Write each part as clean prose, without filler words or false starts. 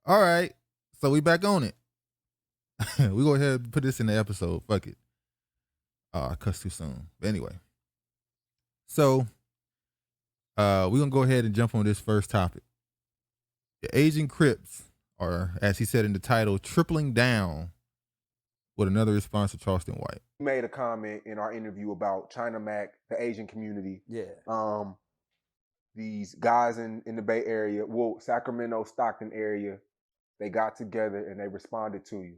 All right. So we back on it. We go ahead and put this in the episode. Fuck it. I cussed too soon. But anyway. So we're gonna go ahead and jump on this first topic. The Asian Crips are, as he said in the title, tripling down with another response to Charleston White. We made a comment in our interview about China Mac, the Asian community. Yeah. These guys in the Bay Area, well, Sacramento, Stockton area, they got together and they responded to you.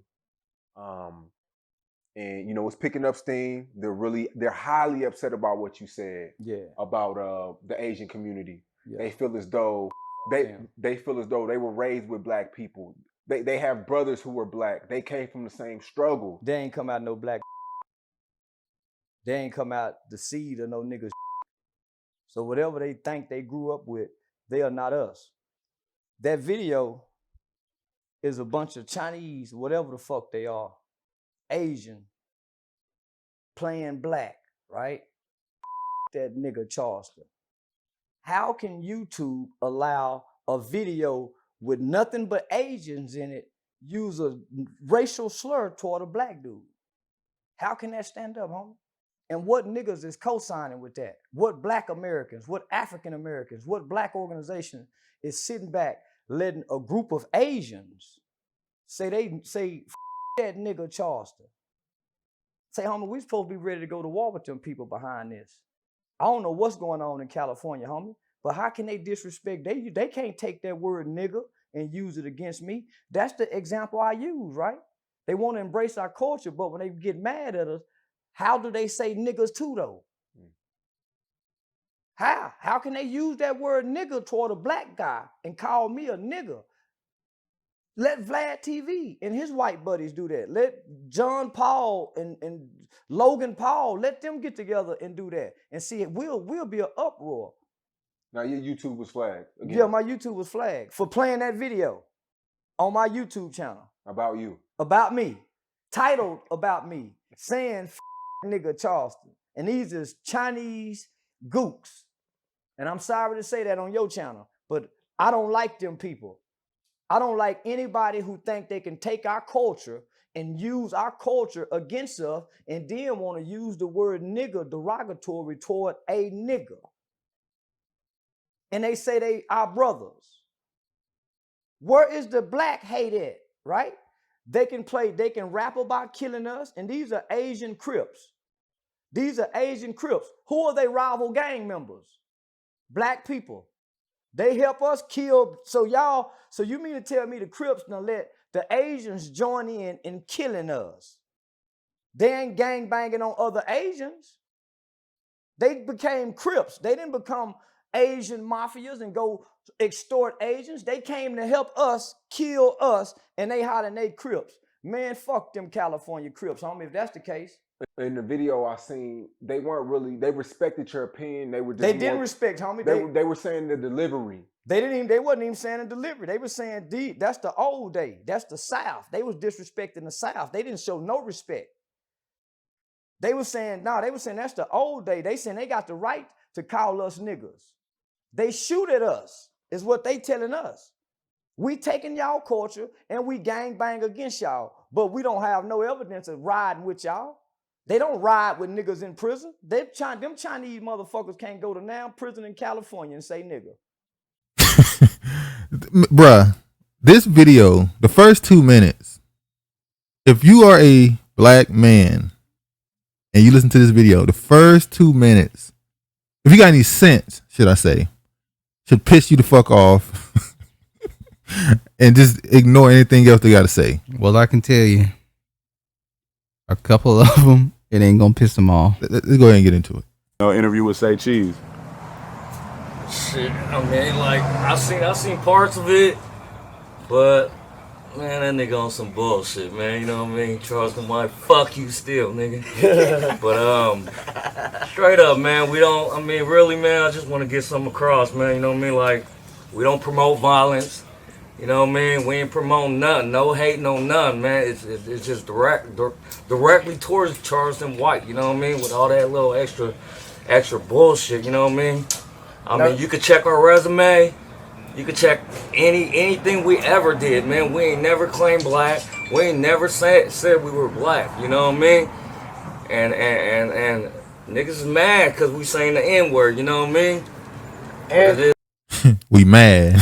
And you know, it's picking up steam. They're highly upset about what you said. Yeah. About the Asian community. Yeah. They feel as though they feel as though they were raised with black people. They have brothers who were black. They came from the same struggle. They ain't come out no black. They ain't come out the seed of no niggas. So whatever they think they grew up with, they are not us. That video is a bunch of Chinese, whatever the fuck they are, Asian, playing black, right? That nigga Charleston. How can YouTube allow a video with nothing but Asians in it use a racial slur toward a black dude? How can that stand up, homie? And what niggas is co-signing with that? What black Americans, what African Americans, what black organization is sitting back letting a group of Asians say that nigga Charleston? Say, homie, we supposed to be ready to go to war with them people behind this. I don't know what's going on in California, homie, but how can they disrespect? They can't take that word nigga and use it against me. That's the example I use, right? They want to embrace our culture, but when they get mad at us, how do they say niggas too, though? How? How can they use that word nigga toward a black guy and call me a nigga? Let Vlad TV and his white buddies do that. Let John Paul and Logan Paul, let them get together and do that and see it. We'll be an uproar. Now your YouTube was flagged again. Yeah, my YouTube was flagged for playing that video on my YouTube channel. About you. About me. Titled about me. Saying nigga Charleston. And these is Chinese gooks. And I'm sorry to say that on your channel, but I don't like them people. I don't like anybody who think they can take our culture and use our culture against us and then want to use the word nigga derogatory toward a nigga. And they say they our brothers. Where is the black hate at, right? They can rap about killing us, and these are Asian Crips. These are Asian Crips. Who are they rival gang members? Black people. They help us kill. So you mean to tell me the Crips now let the Asians join in killing us? They ain't gang banging on other Asians. They became Crips. They didn't become Asian mafias and go extort Asians. They came to help us kill us, and they hiding they Crips. Man, fuck them California Crips, homie, if that's the case. In the video I seen, they respected your opinion. They didn't respect, homie. They were saying the delivery. They wasn't even saying the delivery. They were saying that's the old day. That's the South. They was disrespecting the South. They didn't show no respect. They were saying that's the old day. They saying they got the right to call us niggas. They shoot at us, is what they telling us. We taking y'all culture and we gang bang against y'all, but we don't have no evidence of riding with y'all. They don't ride with niggas in prison. Them Chinese motherfuckers can't go to now prison in California and say nigga. Bruh, this video, the first 2 minutes, if you are a black man and you listen to this video, the first 2 minutes, if you got any sense, should I say, should piss you the fuck off and just ignore anything else they got to say. Well, I can tell you, a couple of them, it ain't gonna piss them off. Let's go ahead and get into it. No interview with Say Cheese. Shit, I mean, like I seen parts of it, but man, that nigga on some bullshit, man. You know what I mean? Charleston White, fuck you still, nigga. But straight up, man, really, man, I just want to get something across, man. You know what I mean? Like, we don't promote violence. You know what I mean? We ain't promoting nothing, no hate, no none, man. It's just directly towards Charleston White. You know what I mean? With all that little extra bullshit. You know what I mean? I mean, you could check our resume. You can check anything we ever did, man. We ain't never claimed black. We ain't never said we were black. You know what I mean? And niggas is mad because we saying the N-word. You know what I mean? And we mad.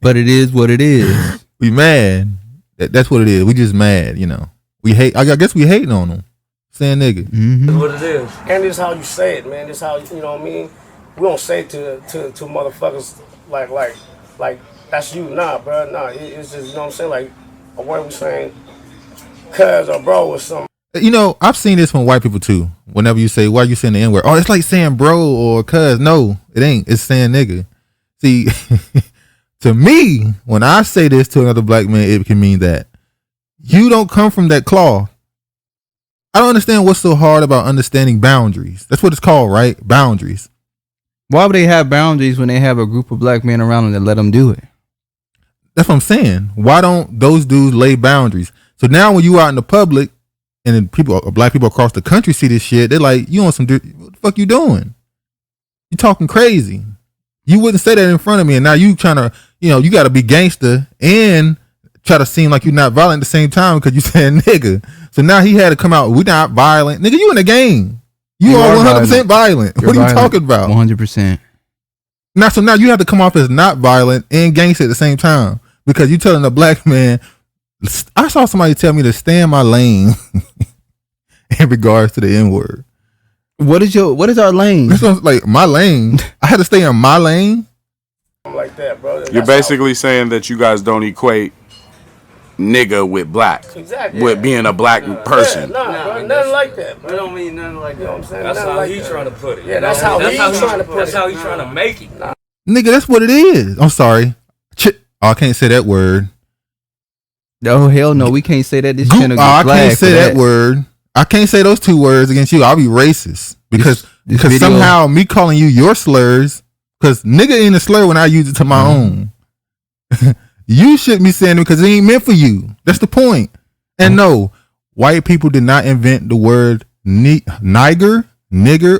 But it is what it is. We mad. That's what it is. We just mad, you know. We hate. I guess we hating on them. Saying nigga. That's what it is. And this is how you say it, man. This is how, you know what I mean? We don't say it to motherfuckers like that's you. Nah, bro. Nah, it's just, you know what I'm saying? Like a word we saying cuz or bro or something. You know, I've seen this from white people too. Whenever you say, why are you saying the N-word? Oh, it's like saying bro or cuz. No, it ain't. It's saying nigga. See, to me, when I say this to another black man, it can mean that you don't come from that cloth. I don't understand what's so hard about understanding boundaries. That's what it's called, right? Boundaries. Why would they have boundaries when they have a group of black men around them that let them do it? That's what I'm saying. Why don't those dudes lay boundaries? So now when you out in the public and then black people across the country see this shit, they're like, you on some, what the fuck you doing? You talking crazy. You wouldn't say that in front of me, and now you trying to, you know, you got to be gangster and try to seem like you're not violent at the same time because you saying nigga. So now he had to come out, we not violent. Nigga, you in the game. You are 100% violent. What are you talking about? 100%. So now you have to come off as not violent and gangster at the same time because you telling a black man. I saw somebody tell me to stay in my lane in regards to the N-word. What is our lane? This one's like my lane. I had to stay in my lane. Like that, bro. You're basically saying that you guys don't equate nigga with black. Exactly. With being a black person. Nah, bro, nothing like that, bro. We don't mean nothing like that. You know what I'm saying? That's Nothing how like he that. trying to put it. Yeah, that's how he trying to put it. That's how he trying to make it. Nigga, that's what it is. I'm sorry. I can't say that word. Oh, hell no. We can't say that. This channel I gets flagged can't say that word. I can't say those two words against you. I'll be racist because somehow me calling you your slurs, because nigga ain't a slur when I use it to my own. You shouldn't be saying it because it ain't meant for you. That's the point. And no, white people did not invent the word nigger,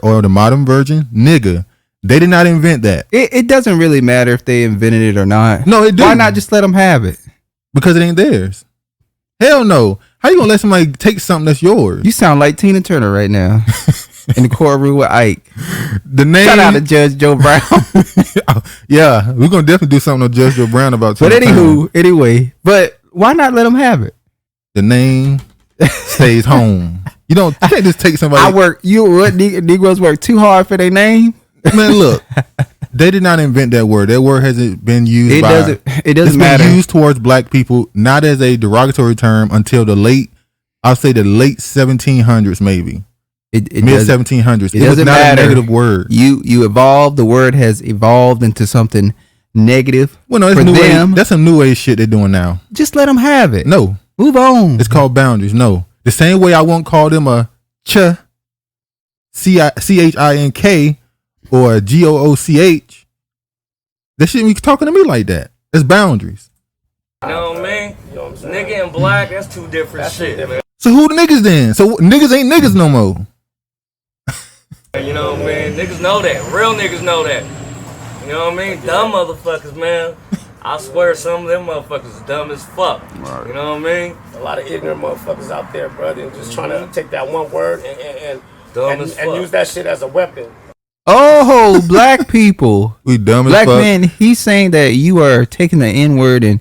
or the modern version, nigga. They did not invent that. It doesn't really matter if they invented it or not. No, it didn't. Why not just let them have it? Because it ain't theirs. Hell no. How you gonna let somebody take something that's yours? You sound like Tina Turner right now in the courtroom with Ike. The name. Shout out to Judge Joe Brown. Yeah, we're gonna definitely do something to Judge Joe Brown about. But anyway, but why not let them have it? The name stays home. You can't just take somebody. Negroes work too hard for their name. Man, look, they did not invent that word. That word hasn't been used. It doesn't matter. It's been used towards black people, not as a derogatory term until the late 1700s, maybe mid 1700s. It was not matter. a negative word. You evolved. The word has evolved into something negative. Well, no, it's new age. That's some new age shit they're doing now. Just let them have it. No, move on. It's called boundaries. No, the same way I won't call them a CHINK or a GOOCH. They shouldn't be talking to me like that. It's boundaries. You know what I mean? Nigga and black, that's two different shit, man. So who the niggas then? So niggas ain't niggas no more. You know what I mean? Niggas know that. Real niggas know that. You know what I mean? Dumb motherfuckers, man. I swear some of them motherfuckers are dumb as fuck. Right. You know what I mean? A lot of ignorant motherfuckers out there, brother, just trying to take that one word and use that shit as a weapon. Oh, black people. We dumb as fuck. Black man, he's saying that you are taking the N-word and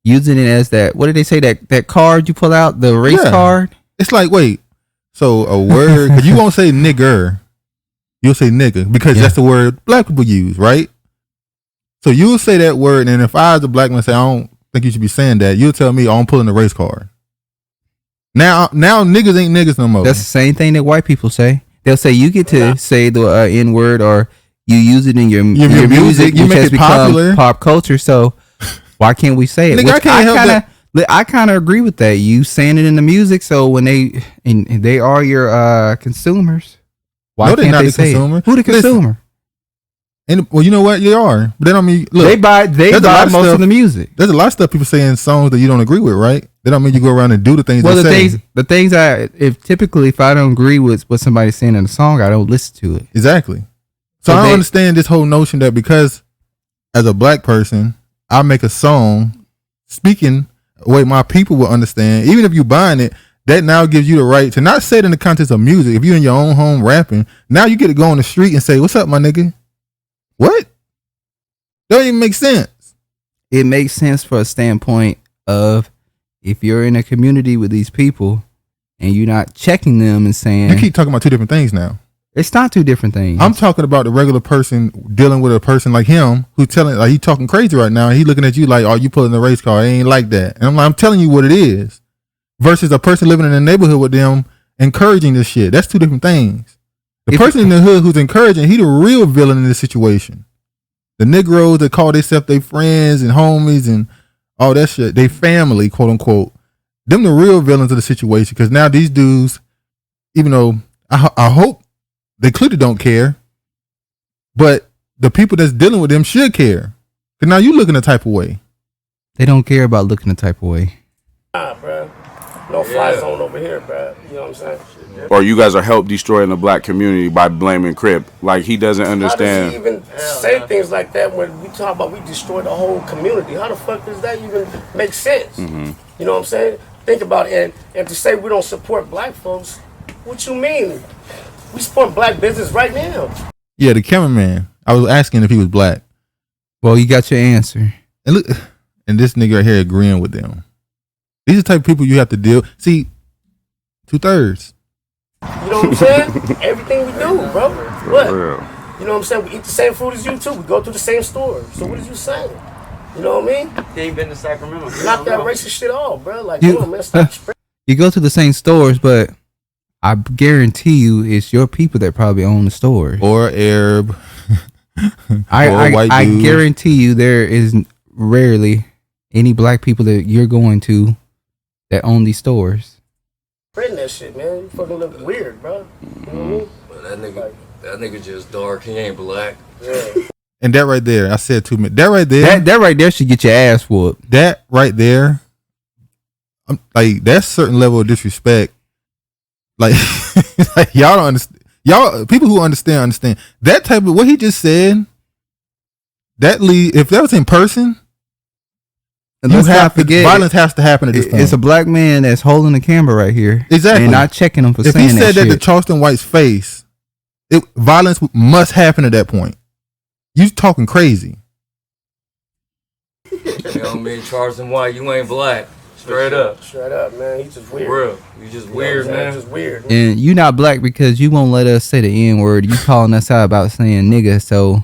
using it as that, what did they say, that card you pull out, the race card? It's like, wait, so a word, because you won't say nigger, you'll say nigga, because that's the word black people use, right? So you'll say that word, and if I as a black man say, I don't think you should be saying that, you'll tell me, oh, I'm pulling the race card. Now niggas ain't niggas no more. That's the same thing that white people say. They'll say you get to say the N-word, or you use it in your music, you which make has it popular. become pop culture. So why can't we say it? Nigga, I can't help that. I kind of agree with that. You saying it in the music, so when they are your consumers, why can't they say it? Who the consumer? And well, you know what? You are. But then I mean, look, they buy most of the music. There's a lot of stuff people say in songs that you don't agree with, right? That don't mean you go around and do the things. Well, the things if I don't agree with what somebody's saying in a song, I don't listen to it. Exactly. So I don't understand this whole notion that because as a black person, I make a song speaking a way my people will understand. Even if you buying it, that now gives you the right to not say it in the context of music. If you're in your own home rapping, now you get to go on the street and say, "What's up, my nigga?" What? That don't even make sense. It makes sense for a standpoint of if you're in a community with these people and you're not checking them and saying, you keep talking about two different things now. It's not two different things. I'm talking about the regular person dealing with a person like him who's telling, like, he talking crazy right now. He looking at you like, "Oh, you pulling the race car? It ain't like that." And I'm like, I'm telling you what it is. Versus a person living in a neighborhood with them encouraging this shit. That's two different things. The person in the hood who's encouraging, he the real villain in this situation. The Negroes that call themselves their friends and homies and all that shit, they family, quote unquote. Them the real villains of the situation. Because now these dudes, even though I hope they clearly don't care, but the people that's dealing with them should care. Because now you looking the type of way. They don't care about looking the type of way. Nah, bro. No fly zone over here, bro. You know what I'm saying? Or you guys are help destroying the black community by blaming Crip. Like, he doesn't understand. How does he even say things like that when we talk about we destroy the whole community? How the fuck does that even make sense? Mm-hmm. You know what I'm saying? Think about it. And to say we don't support black folks, what you mean? We support black business right now. Yeah, the cameraman. I was asking if he was black. Well, you got your answer. And look, and this nigga right here agreeing with them. These are the type of people you have to deal. See, 2/3. You know what I'm saying? Everything we do, bro. What? You know what I'm saying? We eat the same food as you too. We go through the same store. So what is you saying? You know what I mean? He ain't been to Sacramento. Knock that racist shit off, bro. Like, come on, man. Stop spreading. You go to the same stores, but I guarantee you it's your people that probably own the stores. Or Arab. I guarantee you there is rarely any black people that you're going to that own these stores. Spreading that shit, man. You fucking look weird, bro. You know what I mean? Well, that nigga just dark. He ain't black. Yeah. And that right there, I said 2 minutes. That right there. That right there should get your ass whooped. That right there, like, that's certain level of disrespect. Like, like y'all don't understand. Y'all, people who understand. That type of, what he just said, that if that was in person, violence has to happen at this point. It's a black man that's holding the camera right here. Exactly. And not checking him for saying that shit. If he said that to Charleston White's face, violence must happen at that point. You talking crazy. You know what I mean? Charleston White, you ain't black. Straight up. Straight up, man. He's just weird. For real. You just weird, man. Just weird. And you not black because you won't let us say the N-word. You calling us out about saying nigga, so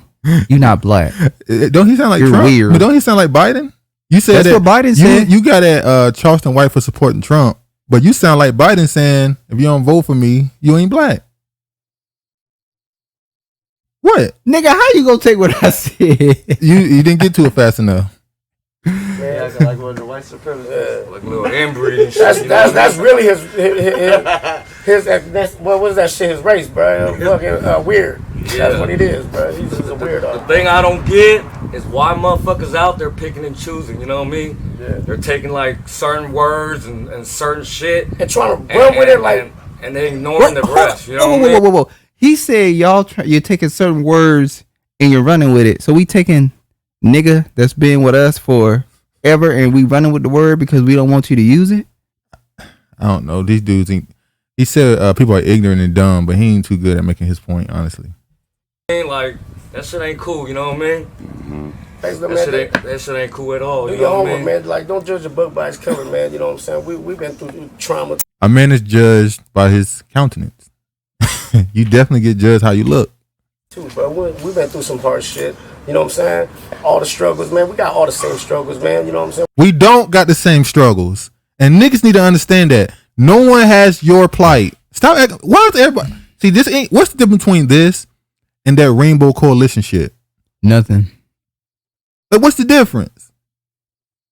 you not black. Don't he sound like You're Trump? weird. But don't he sound like Biden? You said that's what Biden said. You got at Charleston White for supporting Trump, but you sound like Biden saying, if you don't vote for me, you ain't black. What? Nigga, how you gonna take what I said? You didn't get to it fast enough. Yeah, like one of the white supremacists. Like a little inbreeding shit. That's really his what was that shit? His race, bro. Fucking weird. Yeah. That's what it is, bro. He's just a weirdo. The thing I don't get is why motherfuckers out there picking and choosing. You know what I mean? Yeah. They're taking like certain words and certain shit and trying to run with it like, and then ignoring the rest. You know what I mean? Whoa. He said you're taking certain words and you're running with it. So we taking nigga that's been with us for ever and we running with the word because we don't want you to use it? I don't know. These dudes he said people are ignorant and dumb, but he ain't too good at making his point, honestly. Like, that shit ain't cool, you know what I mean? Mm-hmm. That shit ain't cool at all. Do you know your what I homework, mean? man. Like, don't judge a book by its cover, man. You know what I'm saying? We've been through trauma. A man is judged by his countenance. You definitely get judged how you look. Too, bro. We've been through some hard shit. You know what I'm saying? All the struggles, man. We got all the same struggles, man. You know what I'm saying? We don't got the same struggles. And niggas need to understand that. No one has your plight. Stop acting. Why is everybody? See, this ain't. What's the difference between this and that Rainbow Coalition shit? Nothing. Like, what's the difference?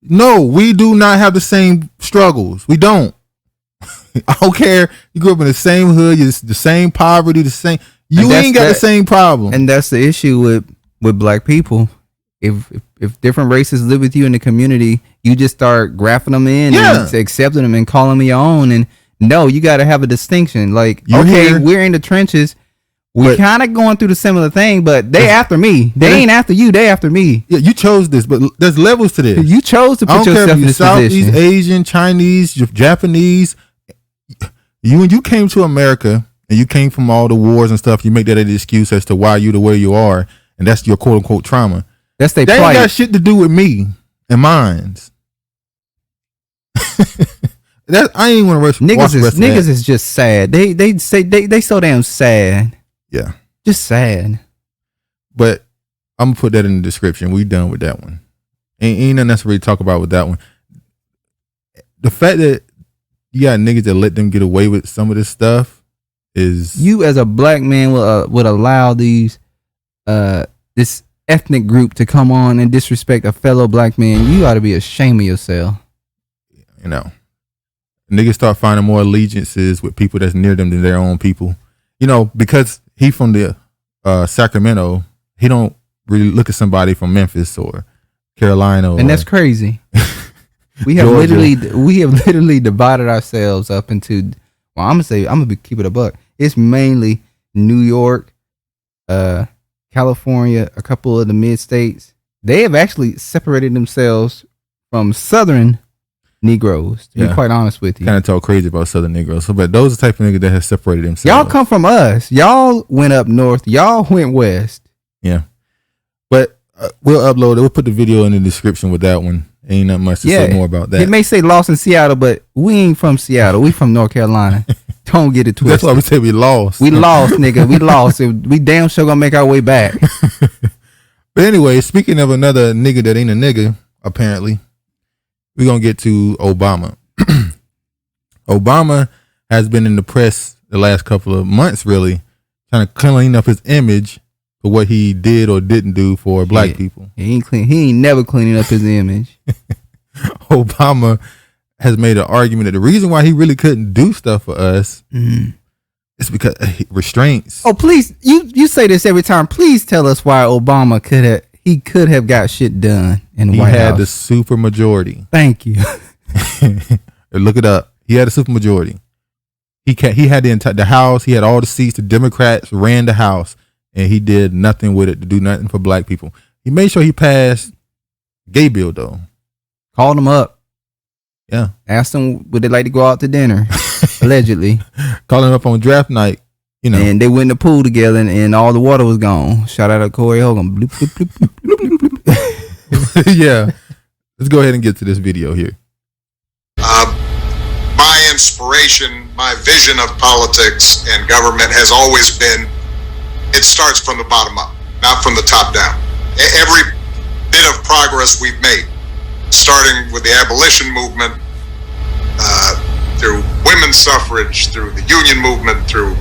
No, we do not have the same struggles. We don't. I don't care. You grew up in the same hood, the same poverty, the same. You ain't got the same problem. And that's the issue with black people. If different races live with you in the community, you just start grafting them in and accepting them and calling them your own. And no, you got to have a distinction. Like, we're in the trenches. We kind of going through the similar thing, but they after me. They ain't after you. They after me. Yeah, you chose this, but there's levels to this. You chose to put yourself in this Southeast position. Asian, Chinese, Japanese. When you came to America and you came from all the wars and stuff, you make that an excuse as to why you the way you are, and that's your quote unquote trauma. That's their That plight. ain't got shit to do with me and mines. I ain't want to rush. Niggas is just sad. They say they so damn sad. Yeah, just sad. But I'm gonna put that in the description. We done with that one. Ain't nothing else to really talk about with that one. The fact that you got niggas that let them get away with some of this stuff is you as a black man would allow these this ethnic group to come on and disrespect a fellow black man. You ought to be ashamed of yourself. You know, niggas start finding more allegiances with people that's near them than their own people. You know, because he from the Sacramento, he don't really look at somebody from Memphis or Carolina, and that's crazy. We have literally divided ourselves up into. Well, I'm gonna keep it a buck. It's mainly New York, California, a couple of the mid states. They have actually separated themselves from Southern Negroes, to be quite honest with you. Kind of talk crazy about Southern Negroes. So, but those are the type of niggas that have separated themselves. Y'all come from us. Y'all went up north. Y'all went west. Yeah. But we'll upload it. We'll put the video in the description with that one. Ain't not much to say more about that. It may say lost in Seattle, but we ain't from Seattle. We from North Carolina. Don't get it twisted. That's why we say we lost. We lost, nigga. We lost. We damn sure gonna make our way back. But anyway, speaking of another nigga that ain't a nigga, apparently, we're going to get to Obama. Obama has been in the press the last couple of months, really, trying to clean up his image for what he did or didn't do for black people. He ain't never cleaning up his image. Obama has made an argument that the reason why he really couldn't do stuff for us is because restraints. Oh, please, you say this every time. Please tell us why Obama could have got shit done in the White House. He had the super majority. Thank you. Look it up. He had a super majority. He had the House. He had all the seats. The Democrats ran the House, and he did nothing with it to do nothing for black people. He made sure he passed gay bill though. Called them up. Yeah. Asked them would they like to go out to dinner. Allegedly. Calling him up on draft night. You know. And they went in the pool together, and all the water was gone. Shout out to Corey Hogan. Bloop, bloop, bloop, bloop, bloop, bloop. Yeah. Let's go ahead and get to this video here. My inspiration, my vision of politics and government has always been, it starts from the bottom up, not from the top down. Every bit of progress we've made, starting with the abolition movement, through women's suffrage, through the union movement, through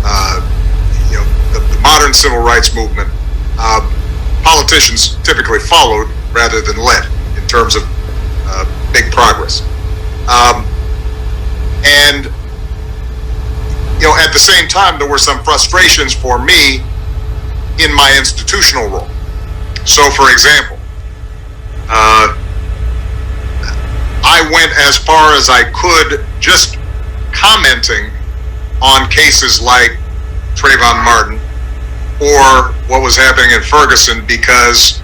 the modern civil rights movement, politicians typically followed rather than led in terms of big progress. And at the same time, there were some frustrations for me in my institutional role. So, for example, I went as far as I could just commenting on cases like Trayvon Martin or what was happening in Ferguson because,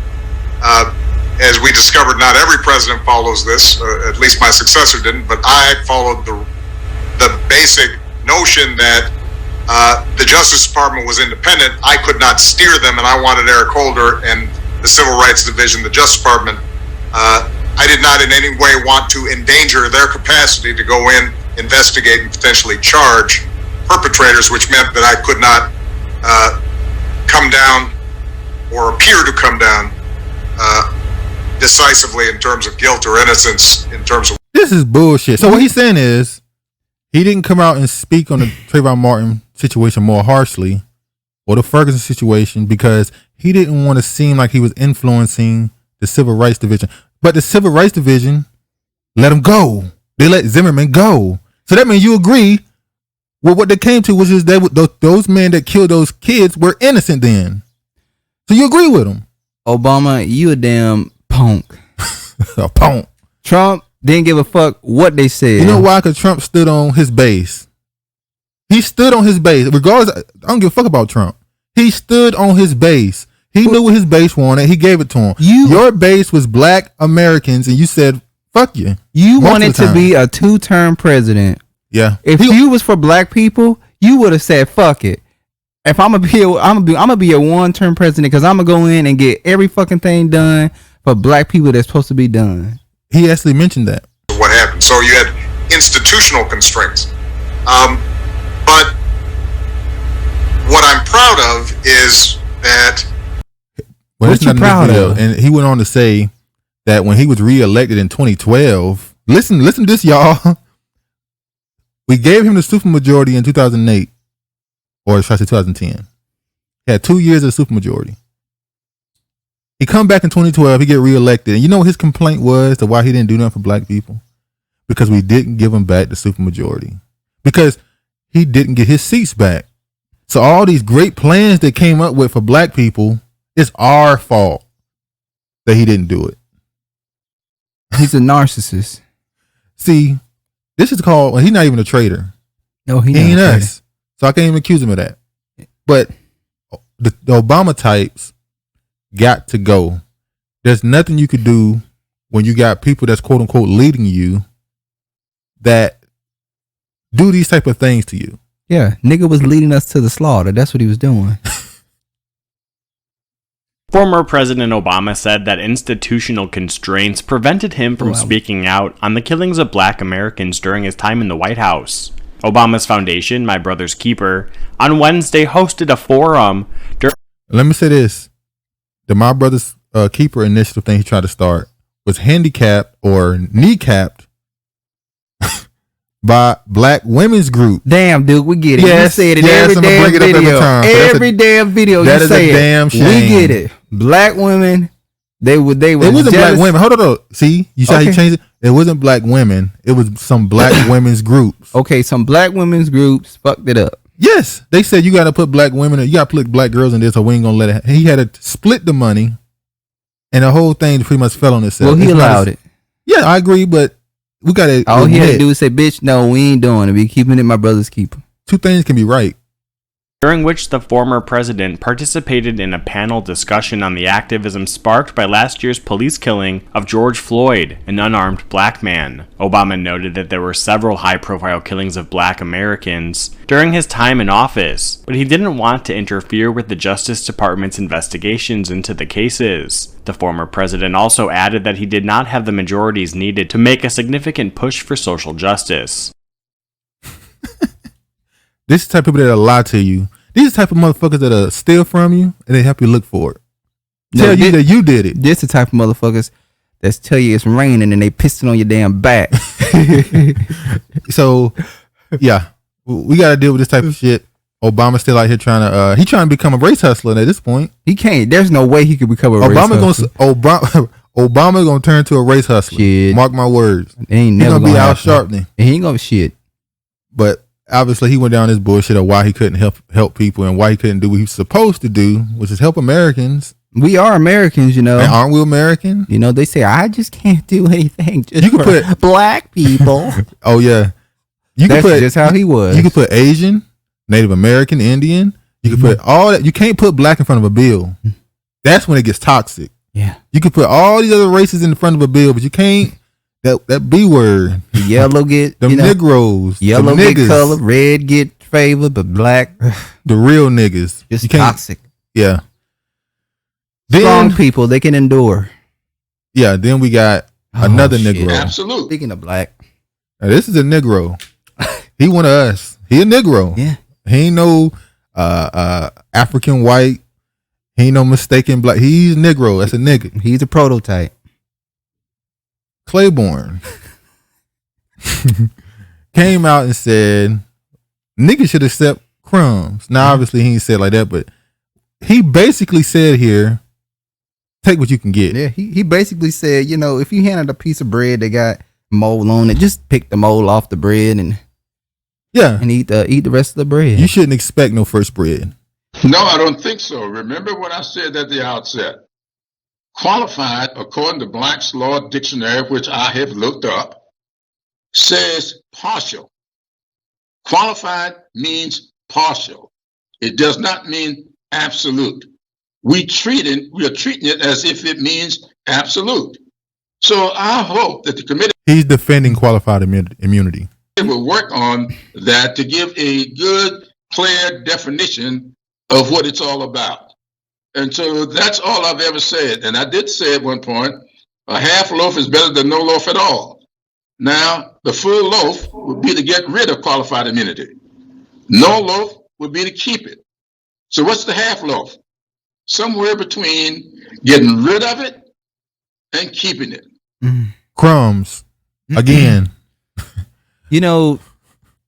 as we discovered, not every president follows this, at least my successor didn't, but I followed the basic notion that the Justice Department was independent. I could not steer them, and I wanted Eric Holder and the Civil Rights Division, the Justice Department. I did not in any way want to endanger their capacity to go in, investigate, and potentially charge perpetrators, which meant that I could not come down or appear to come down decisively in terms of guilt or innocence. In terms of this is bullshit. So what he's saying is he didn't come out and speak on the Trayvon Martin situation more harshly or the Ferguson situation because he didn't want to seem like he was influencing the Civil Rights Division. But the Civil Rights Division let him go. They let Zimmerman go. So that means you agree with what they came to, which is that those men that killed those kids were innocent then. So you agree with them. Obama, you a damn punk. A punk. Trump didn't give a fuck what they said. You know why? Because Trump stood on his base. He stood on his base. Regardless, I don't give a fuck about Trump. He stood on his base. He knew what his base wanted. He gave it to him. Your base was black Americans, and you said, fuck you. You wanted to be a 2-term president. Yeah. If you was for black people, you would have said, fuck it. If I'm gonna be a 1-term president because I'm gonna go in and get every fucking thing done for black people that's supposed to be done. He actually mentioned that. What happened? So you had institutional constraints. But what I'm proud of is that. Well, what you proud of? And he went on to say that when he was reelected in 2012, listen to this, y'all. We gave him the supermajority in 2008, or should I say 2010. He had 2 years of supermajority. He come back in 2012, he get reelected, and you know what his complaint was to why he didn't do nothing for black people? Because we didn't give him back the supermajority. Because he didn't get his seats back. So all these great plans that came up with for black people, it's our fault that he didn't do it. He's a narcissist. See, this is called, well, he's not even a traitor. No, he ain't us. So I can't even accuse him of that. But the Obama types got to go. There's nothing you could do when you got people that's quote unquote leading you that do these type of things to you. Yeah, nigga was leading us to the slaughter. That's what he was doing. Former President Obama said that institutional constraints prevented him from speaking out on the killings of black Americans during his time in the White House. Obama's foundation, My Brother's Keeper, on Wednesday hosted a forum. Let me say this. The My Brother's Keeper initiative thing he tried to start was handicapped or kneecapped by black women's group. Damn, dude, we get it. Yes, you said it every damn video. Every damn video you say it. Damn shame. We get it. Black women, they were. It wasn't black women. Hold on. See, you saw how you changed it. It wasn't black women. It was some black women's groups. Okay, some black women's groups fucked it up. Yes, they said you got to put black women. You got to put black girls in this, or we ain't gonna let it. He had to split the money, and the whole thing pretty much fell on itself. Well, he allowed it. Yeah, I agree, but we got to. All he had to do is say, "Bitch, no, we ain't doing it. We keeping it My Brother's Keeper." Two things can be right. During which the former president participated in a panel discussion on the activism sparked by last year's police killing of George Floyd, an unarmed black man. Obama noted that there were several high-profile killings of black Americans during his time in office, but he didn't want to interfere with the Justice Department's investigations into the cases. The former president also added that he did not have the majorities needed to make a significant push for social justice. This is the type of people that'll lie to you. These are the type of motherfuckers that'll steal from you and they help you look for it. Tell you that you did it. This the type of motherfuckers that tell you it's raining and they pissing on your damn back. So, yeah, we got to deal with this type of shit. Obama's still out here trying to become a race hustler at this point. He can't. There's no way he could become a race hustler. Obama gonna turn to a race hustler. Shit. Mark my words. He's gonna be out sharpening. He ain't gonna shit. But obviously he went down this bullshit of why he couldn't help people and why he couldn't do what he was supposed to do, which is help Americans. We are Americans, you know. And aren't we American? You know, they say I just can't do anything just you can for put black people. Oh yeah. That's just how he was. You can put Asian, Native American, Indian. You can put all that. You can't put black in front of a bill. That's when it gets toxic. Yeah. You can put all these other races in front of a bill, but you can't that B word. The yellow get them Negroes. Yellow get color, red get favor, but black the real niggas. Just toxic. Yeah. Strong then, people, they can endure. Yeah, then we got another Negro. Absolutely. Speaking of black. Now, this is a Negro. He one of us. He a Negro. Yeah. He ain't no African white. He ain't no mistaken black. He's Negro. That's a nigga. He's a prototype. Clyburn came out and said niggas should accept crumbs. Now obviously he ain't said like that, but he basically said here, take what you can get. Yeah, he basically said, you know, if you handed a piece of bread that got mold on it, just pick the mold off the bread and eat the rest of the bread. You shouldn't expect no first bread. No, I don't think so. Remember what I said at the outset. Qualified, according to Black's Law Dictionary, which I have looked up, says partial. Qualified means partial. It does not mean absolute. We are treating it as if it means absolute. So I hope that the committee, he's defending qualified immunity, will work on that to give a good, clear definition of what it's all about. And so that's all I've ever said. And I did say at one point, a half loaf is better than no loaf at all. Now, the full loaf would be to get rid of qualified immunity. No loaf would be to keep it. So what's the half loaf? Somewhere between getting rid of it and keeping it. Crumbs. Again. You know,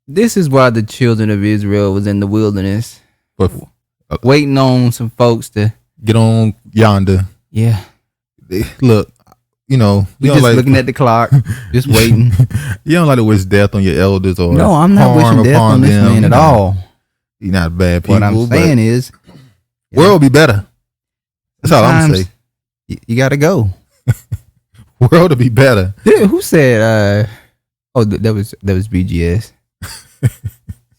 this is why the children of Israel was in the wilderness. But, waiting on some folks to get on yonder. Yeah. Look, you know, we just like, looking at the clock, just waiting. You don't like to wish death on your elders or no, I'm not wishing death on this man at all. You're not bad people. What I'm saying is, world will be better. That's all I'm saying. You got to go. World will be better. Dude, who said? Oh, that was BGS.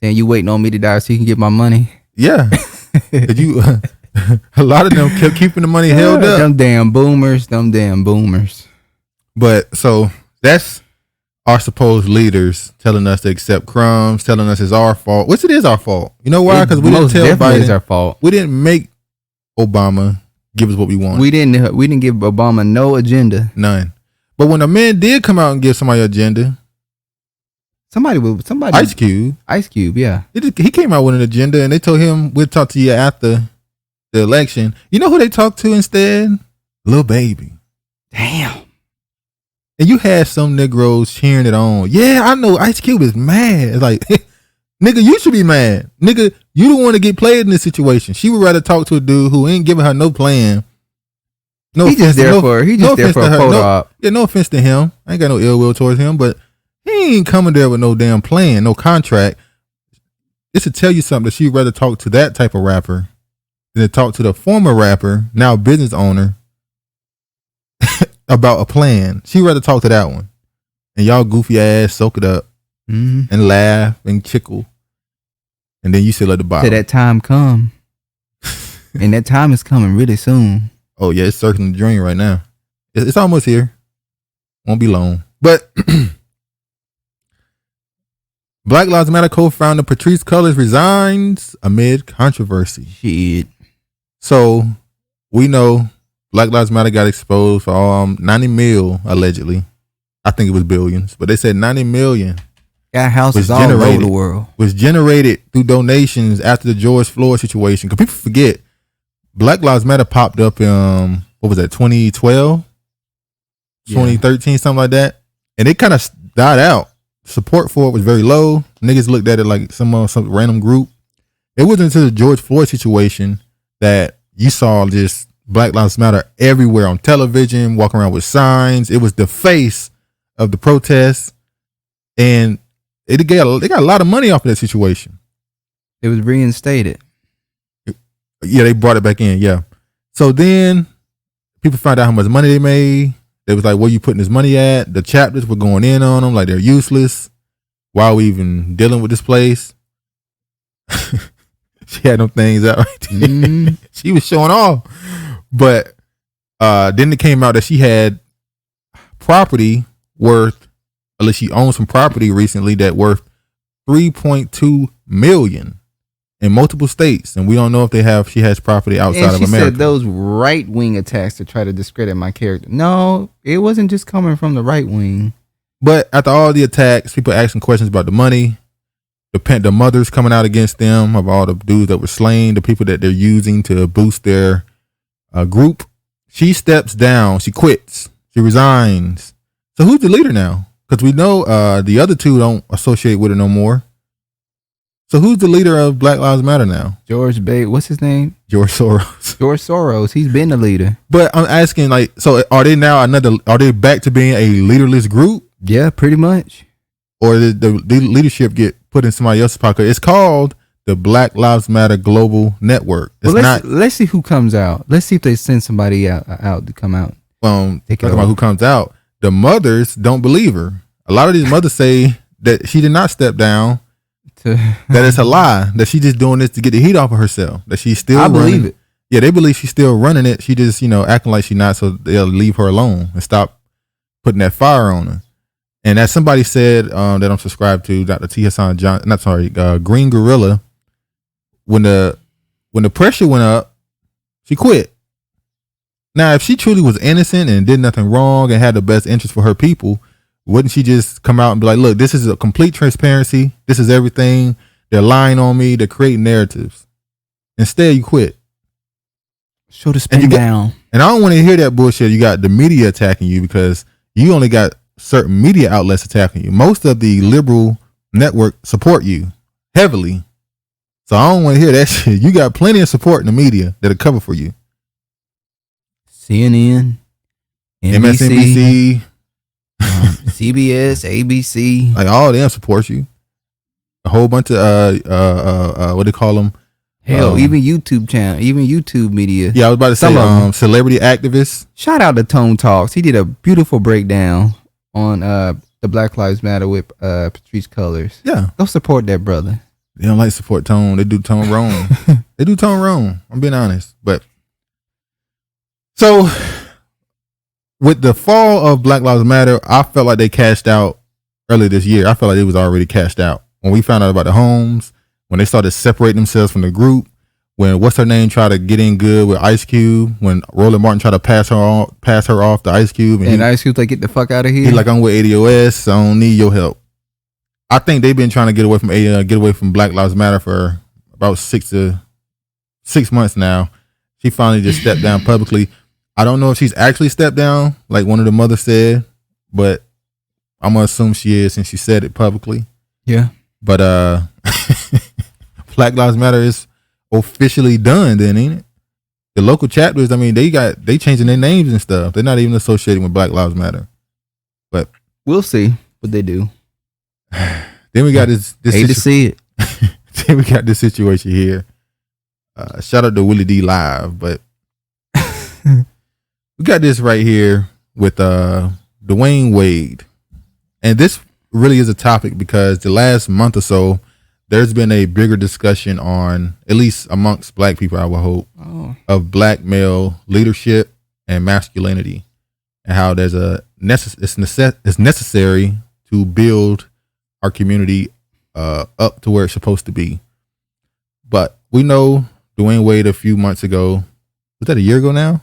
Saying you waiting on me to die so you can get my money. Yeah. You a lot of them kept keeping the money held up. Them damn boomers. But so that's our supposed leaders telling us to accept crumbs, telling us it's our fault, which it is our fault. You know why? Because we didn't tell Biden. It's our fault. We didn't make Obama give us what we wanted. We didn't give Obama no agenda. None. But when a man did come out and give somebody agenda, somebody Ice Cube, yeah. He came out with an agenda and they told him we'll talk to you after the election. You know who they talked to instead? Lil Baby. Damn. And you had some Negroes cheering it on. Yeah, I know Ice Cube is mad. It's like, nigga, you should be mad. Nigga, you don't want to get played in this situation. She would rather talk to a dude who ain't giving her no plan. No he just there for a photo op. Yeah, no offense to him. I ain't got no ill will towards him, but he ain't coming there with no damn plan, no contract. It should tell you something that she'd rather talk to that type of rapper than to talk to the former rapper, now business owner, about a plan. She'd rather talk to that one. And y'all goofy ass soak it up and laugh and chickle. And then you sit at the bottom. Till that time come. And that time is coming really soon. Oh, yeah, it's circling the drain right now. It's almost here. Won't be long. But Black Lives Matter co-founder Patrisse Cullors resigns amid controversy. Shit. So we know Black Lives Matter got exposed for 90 mil allegedly. I think it was billions, but they said 90 million. Got houses all over the world. Was generated through donations after the George Floyd situation. Because people forget, Black Lives Matter popped up in, what was that, 2012? 2013, something like that. And it kind of died out. Support for it was very low. Niggas looked at it like some random group. It wasn't until the George Floyd situation that you saw just Black Lives Matter everywhere on television, walking around with signs. It was the face of the protests. And they got a lot of money off of that situation. It was reinstated. Yeah, they brought it back in, yeah. So then people found out how much money they made. They was like, where you putting this money at? The chapters were going in on them like they're useless. Why are we even dealing with this place? She had them things out right there. She was showing off. But then it came out that she had property worth, unless she owned some property recently that worth $3.2 million in multiple states, and we don't know if she has property outside of America. She said those right wing attacks to try to discredit my character. No, it wasn't just coming from the right wing. But after all the attacks, people asking questions about the money, the mothers coming out against them, of all the dudes that were slain, the people that they're using to boost their group. She steps down. She quits. She resigns. So who's the leader now? Because we know the other two don't associate with her no more. So who's the leader of Black Lives Matter now? What's his name? George Soros. George Soros. He's been the leader. But I'm asking, like, so are they now are they back to being a leaderless group? Yeah, pretty much. Or did the leadership get put in somebody else's pocket? It's called the Black Lives Matter Global Network. Let's see who comes out. Let's see if they send somebody out to come out. Talking about who comes out. The mothers don't believe her. A lot of these mothers say that she did not step down. that it's a lie, that she just doing this to get the heat off of herself, that she's still I running. believe it. Yeah, they believe she's still running it. She just, acting like she's not, so they'll leave her alone and stop putting that fire on her. And as somebody said that I'm subscribed to, Dr. T. Hassan Green Gorilla, when the pressure went up, she quit. Now, if she truly was innocent and did nothing wrong and had the best interest for her people, wouldn't she just come out and be like, look, this is a complete transparency. This is everything. They're lying on me. They're creating narratives. Instead, you quit. Show the spin down. And I don't want to hear that bullshit. You got the media attacking you because you only got certain media outlets attacking you. Most of the liberal network support you heavily. So I don't want to hear that shit. You got plenty of support in the media that'll cover for you. CNN, MSNBC, CBS, ABC, like all of them support you. A whole bunch of what do they call them? Hell, even YouTube channel, even YouTube media. Yeah, I was about to say celebrity activists. Shout out to Tone Talks. He did a beautiful breakdown on the Black Lives Matter with Patrisse Cullors. Yeah, go support that brother. They don't like support Tone. They do Tone wrong. They do Tone wrong. I'm being honest, but. So, with the fall of Black Lives Matter, I felt like they cashed out earlier this year. I felt like it was already cashed out. When we found out about the homes, when they started separating themselves from the group, when what's her name tried to get in good with Ice Cube, when Roland Martin tried to pass her off to Ice Cube, and Ice Cube's like, get the fuck out of here. He's like, I'm with ADOS, I don't need your help. I think they've been trying to get away from Black Lives Matter for about 6 months now. She finally just stepped down publicly. I don't know if she's actually stepped down, like one of the mothers said, but I'm gonna assume she is since she said it publicly. Yeah. But Black Lives Matter is officially done then, ain't it? The local chapters, I mean, they changing their names and stuff. They're not even associated with Black Lives Matter. But we'll see what they do. Then we got this hate to see it. Then we got this situation here. Shout out to Willie D Live, but we got this right here with Dwyane Wade. And this really is a topic because the last month or so, there's been a bigger discussion on, at least amongst black people, I would hope, of black male leadership and masculinity, and how there's it's necessary to build our community up to where it's supposed to be. But we know Dwyane Wade a few months ago, was that a year ago now?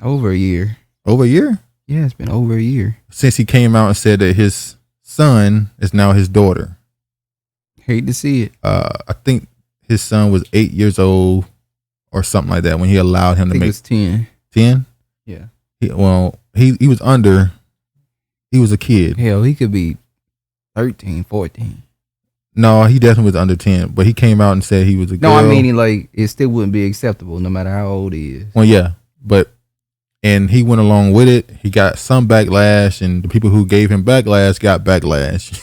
Over a year. Over a year? Yeah, it's been over a year. Since he came out and said that his son is now his daughter. Hate to see it. I think his son was 8 years old or something like that when he allowed him to make. It was 10. 10? Yeah. He was under. He was a kid. Hell, he could be 13, 14. No, he definitely was under 10. But he came out and said he was a girl. No, I mean, like, it still wouldn't be acceptable no matter how old he is. Well, yeah. And he went along with it. He got some backlash, and the people who gave him backlash got backlash.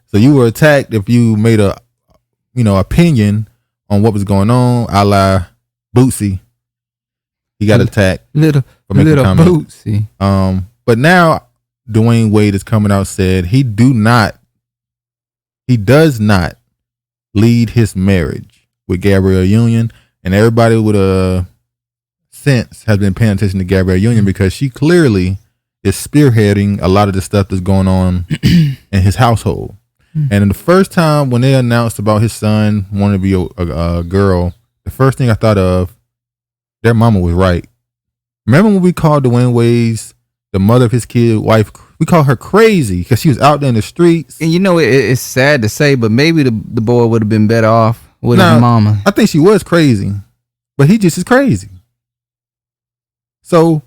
So you were attacked if you made a, opinion on what was going on, a la Bootsy. He got attacked for making a comment. Bootsy. But now Dwyane Wade is coming out, said he does not lead his marriage with Gabrielle Union, and everybody with a sense has been paying attention to Gabrielle Union because she clearly is spearheading a lot of the stuff that's going on in his household. And in the first time when they announced about his son wanting to be a girl, the first thing I thought of, their mama was right. Remember when we called Dwyane Wade's, the mother of his kid, wife, we called her crazy because she was out there in the streets. And it's sad to say, but maybe the boy would have been better off with his mama. I think she was crazy, but he just is crazy. So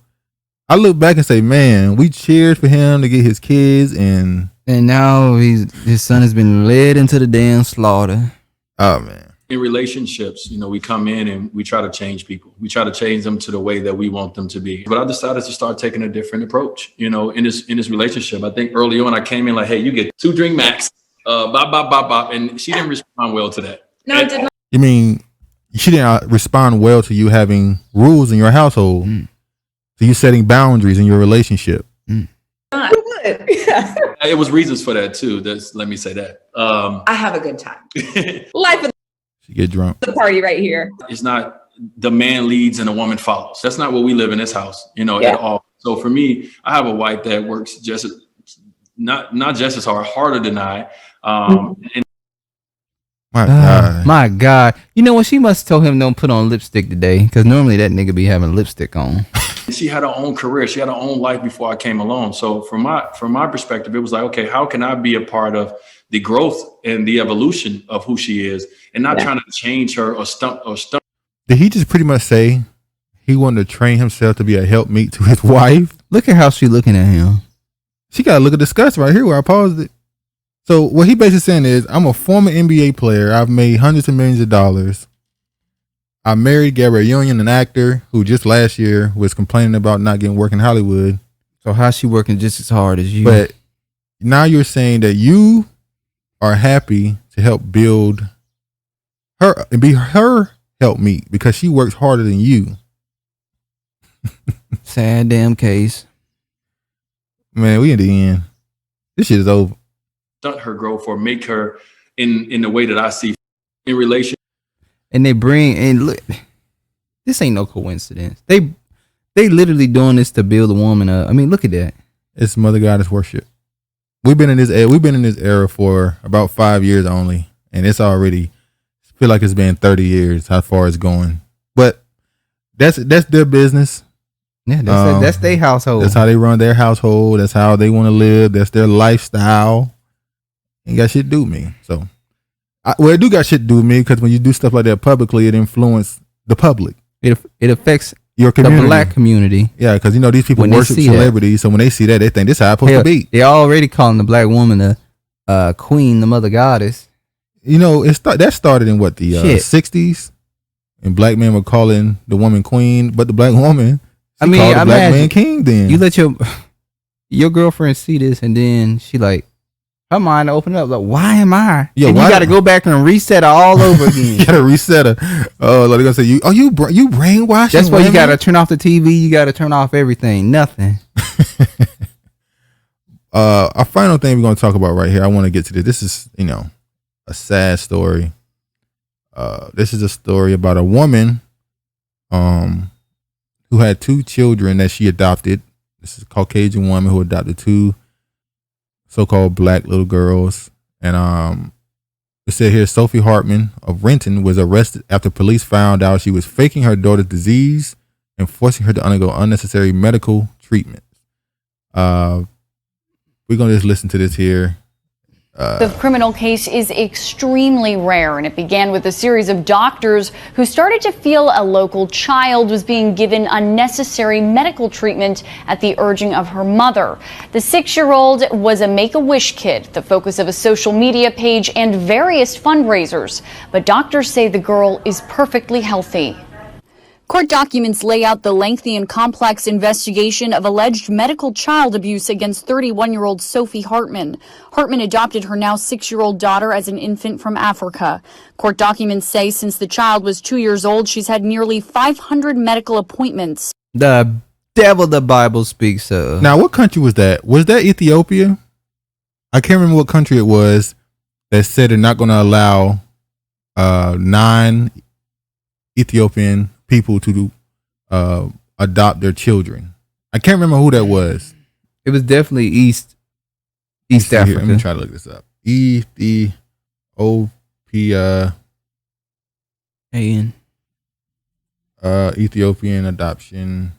I look back and say, man, we cheered for him to get his kids, and now his son has been led into the damn slaughter. Oh man. In relationships, we come in and we try to change people. We try to change them to the way that we want them to be. But I decided to start taking a different approach, in this relationship. I think early on I came in like, hey, you get 2 drink max, and she didn't respond well to that. No, I did not. You mean she didn't respond well to you having rules in your household? To you setting boundaries in your relationship? good. Yeah. It was reasons for that too. Let me say that. I have a good time. Life of She get drunk. the party right here. It's not the man leads and the woman follows. That's not what we live in this house, Yeah. at all. So for me, I have a wife that works just not just as hard, harder than I. And My God. My God. You know what? She must tell him don't put on lipstick today, because normally that nigga be having lipstick on. she had her own career. She had her own life before I came along. So from my perspective, it was like, okay, how can I be a part of the growth and the evolution of who she is, and not trying to change her or stump. Did he just pretty much say he wanted to train himself to be a helpmeet to his wife? Look at how she looking at him. She got to look at disgust right here where I paused it. So what he basically saying is, I'm a former NBA player. I've made hundreds of millions of dollars. I married Gabrielle Union, an actor who just last year was complaining about not getting work in Hollywood. So how's she working just as hard as you? But now you're saying that you are happy to help build her and be her helpmeet because she works harder than you. Sad damn case. Man, we in the end. This shit is over. Stunt her growth or make her in the way that I see in relation. And they bring and look, this ain't no coincidence. They literally doing this to build a woman up. I mean, look at that. It's Mother Goddess worship. We've been in this era for about 5 years only, and it's already feel like it's been 30 years how far it's going. But that's their business. Yeah, that's their household. That's how they run their household. That's how they want to live. That's their lifestyle. Ain't got shit to do with me. So, it do got shit to do with me because when you do stuff like that publicly, it influences the public. It affects your community, the black community. Yeah, because these people when worship celebrities, so when they see that, they think this is how it's supposed to be. They already calling the black woman the queen, the mother goddess. That started in what the 60s, and black men were calling the woman queen, but the black woman, called the black man king. Then you let your girlfriend see this, and then she like her mind open up like, why am I? Yeah, and you got to go back and reset her all over again. You got to reset her. Oh, they're gonna say you brainwashed. That's why you got to turn off the TV. You got to turn off everything. Nothing. Our final thing we're gonna talk about right here. I want to get to this. This is a sad story. This is a story about a woman who had 2 children that she adopted. This is a Caucasian woman who adopted 2 so-called black little girls. And it said here, Sophie Hartman of Renton was arrested after police found out she was faking her daughter's disease and forcing her to undergo unnecessary medical treatment. We're gonna just listen to this here. The criminal case is extremely rare, and it began with a series of doctors who started to feel a local child was being given unnecessary medical treatment at the urging of her mother. The 6-year-old was a Make-A-Wish kid, the focus of a social media page and various fundraisers. But doctors say the girl is perfectly healthy. Court documents lay out the lengthy and complex investigation of alleged medical child abuse against 31-year-old Sophie Hartman. Hartman adopted her now 6-year-old daughter as an infant from Africa. Court documents say since the child was 2 years old, she's had nearly 500 medical appointments. The devil the Bible speaks of. Now, what country was that? Was that Ethiopia? I can't remember what country it was that said they're not going to allow 9 Ethiopian people to adopt their children. I can't remember who that was. It was definitely East Africa. Here, let me try to look this up. Ethiopia. Ethiopian adoption.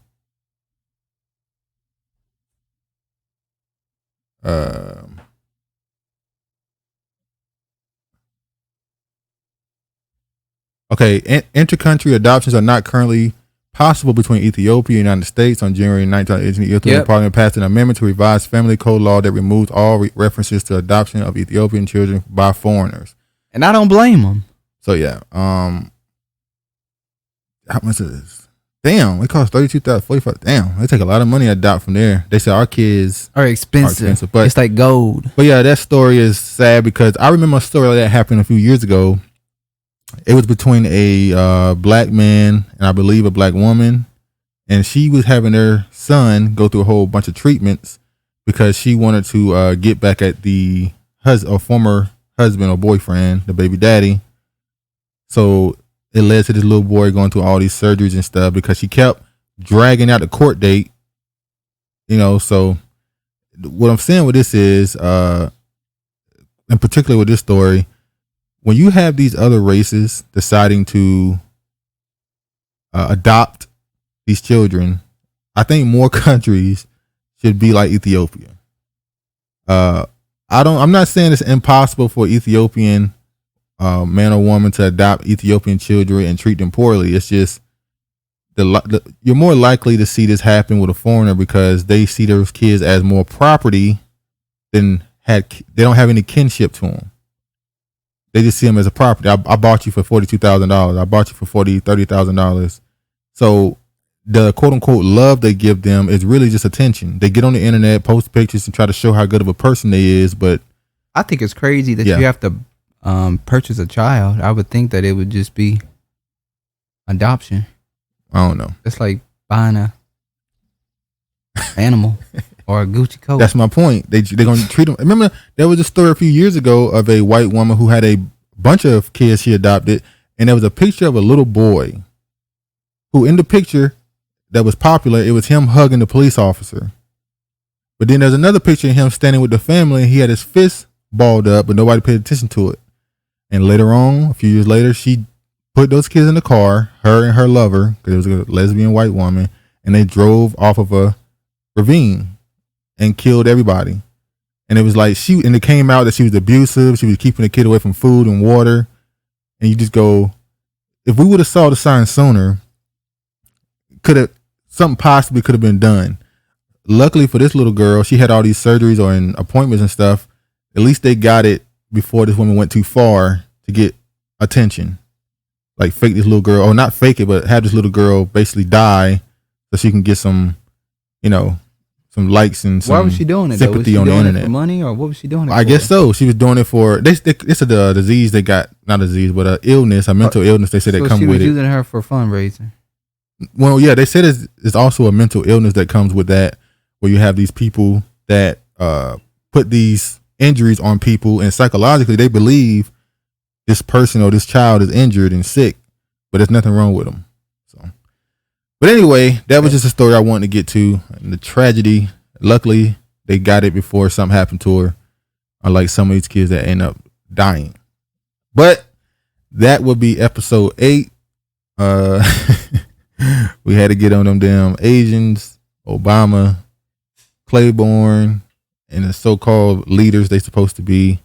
Okay, inter-country adoptions are not currently possible between Ethiopia and the United States. On January 19th, the Ethiopian Parliament passed an amendment to revise family code law that removes all references to adoption of Ethiopian children by foreigners. And I don't blame them. So yeah, how much is this? Damn, it costs $32,000, $45,000. Damn, they take a lot of money to adopt from there. They say our kids are expensive, but it's like gold. But yeah, that story is sad because I remember a story like that happened a few years ago. It was between a black man and I believe a black woman, and she was having her son go through a whole bunch of treatments, because she wanted to get back at the former husband or boyfriend, the baby daddy. So it led to this little boy going through all these surgeries and stuff because she kept dragging out the court date. So what I'm saying with this is, and particularly with this story, when you have these other races deciding to adopt these children, I think more countries should be like Ethiopia. I'm not saying it's impossible for Ethiopian man or woman to adopt Ethiopian children and treat them poorly. It's just you're more likely to see this happen with a foreigner because they see those kids as more property than they don't have any kinship to them. They just see them as a property. I bought you for $42,000. I bought you for $30,000. So the quote unquote love they give them is really just attention. They get on the internet, post pictures, and try to show how good of a person they is. But I think it's crazy that you have to purchase a child. I would think that it would just be adoption. I don't know. It's like buying a animal or a Gucci coat. That's my point. They're going to treat them. Remember, there was a story a few years ago of a white woman who had a bunch of kids she adopted, and there was a picture of a little boy who, in the picture that was popular, it was him hugging the police officer. But then there's another picture of him standing with the family, and he had his fist balled up, but nobody paid attention to it. And later on, a few years later, she put those kids in the car, her and her lover, because it was a lesbian white woman, and they drove off of a ravine and killed everybody. And it was like and it came out that she was abusive. She was keeping the kid away from food and water. And you just go, if we would have saw the sign sooner, something possibly could have been done. Luckily for this little girl, she had all these surgeries or in appointments and stuff. At least they got it before this woman went too far to get attention. Like fake this little girl, or not fake it, but have this little girl basically die so she can get some, some likes and some. Why was she doing it? Sympathy was she on doing the internet. It for money, or what was she doing it I for? guess so. She was doing it for it's a disease they got, not a disease, but a illness, a mental illness. They said that come she with was it. using her for fundraising. Well, yeah, they said it's also a mental illness that comes with that, where you have these people that put these injuries on people, and psychologically they believe this person or this child is injured and sick, but there's nothing wrong with them. So, but anyway, that was just a story I wanted to get to. And the tragedy, luckily, they got it before something happened to her, unlike some of these kids that end up dying. But that would be episode 8. We had to get on them damn Asians, Obama, Clyburn, and the so-called leaders they supposed to be.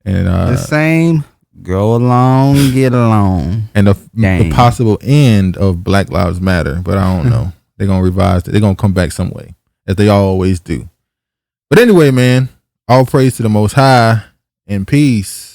And the same, go along, get along. And the possible end of Black Lives Matter. But I don't know. They're going to revise it. They're going to come back some way, as they always do. But anyway, man, all praise to the Most High, and peace.